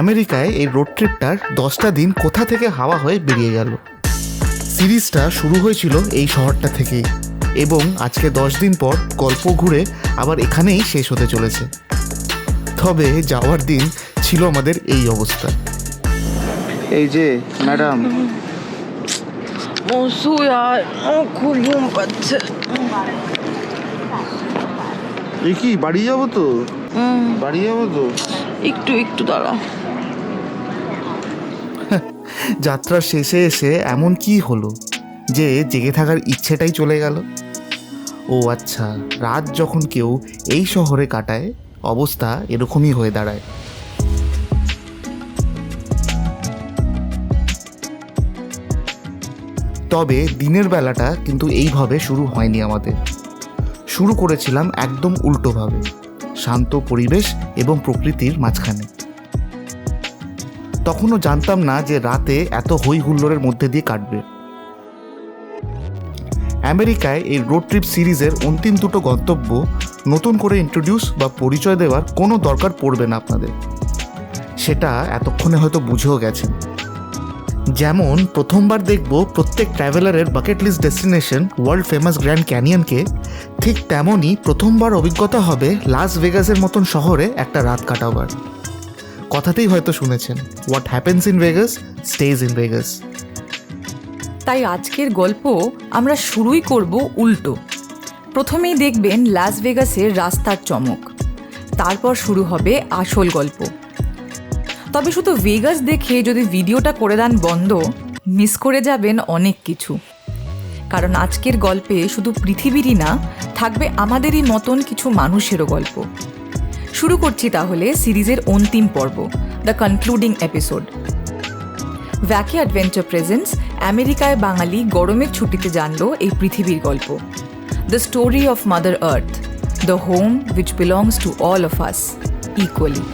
আমেরিকায় এই রোড ট্রিপটার 10টা দিন কোথা থেকে হাওয়া হয়ে বেরিয়ে গেল। সিরিজটা শুরু হয়েছিল এই শহরটা থেকেই এবং আজকে 10 দিন পর গল্প ঘুরে আবার এখানেই শেষ হতে চলেছে। তবে যাওয়ার দিন ছিল আমাদের এই অবস্থা। এই যে ম্যাডাম, খুব ঘুম পাচ্ছে। এই কি বাড়ি যাবো তো? বাড়ি যাবো তো? একটু দাঁড়া। যাত্রার শেষে এসে এমন কি হলো যে জেগে থাকার ইচ্ছেটাই চলে গেল? ও আচ্ছা, রাত যখন কেউ এই শহরে কাটায় অবস্থা এরকমই হয়ে দাঁড়ায়। তবে দিনের বেলাটা কিন্তু এইভাবে শুরু হয়নি আমাদের। শুরু করেছিলাম একদম উল্টোভাবে, শান্ত পরিবেশ এবং প্রকৃতির মাঝখানে। তখনও জানতাম না যে রাতে এত হই হুল্লোড়ের মধ্যে দিয়ে কাটবে। আমেরিকায় এই রোড ট্রিপ সিরিজের অন্তিম দুটো গন্তব্য নতুন করে ইন্ট্রোডিউস বা পরিচয় দেওয়ার কোনো দরকার পড়বে না আপনাদের, সেটা এতক্ষণে হয়তো বুঝেও গেছেন। যেমন প্রথমবার দেখব প্রত্যেক ট্রাভেলারের bucket list destination world famous grand ক্যানিয়নকে, ঠিক তেমনই প্রথমবার অভিজ্ঞতা হবে লাস ভেগাসের মতন শহরে একটা রাত কাটাবার। কথাতেই হয়তো শুনেছেন, what happens in Vegas stays in Vegas. তাই আজকের গল্প আমরা শুরুই করব উল্টো। প্রথমেই দেখবেন লাস ভেগাসের রাস্তার চমক, তারপর শুরু হবে আসল গল্প। তবে শুধু ভেগাস দেখে যদি ভিডিওটা করে দেন বন্ধ, মিস করে যাবেন অনেক কিছু। কারণ আজকের গল্পে শুধু পৃথিবীরই না, থাকবে আমাদেরই মতন কিছু মানুষেরও গল্প। শুরু করছি তাহলে সিরিজের অন্তিম পর্ব, the concluding episode. Wacky adventure presents আমেরিকায় বাঙালি গরমের ছুটিতে জানলো এই পৃথিবীর গল্প। The story of mother earth, the home which belongs to all of us equally.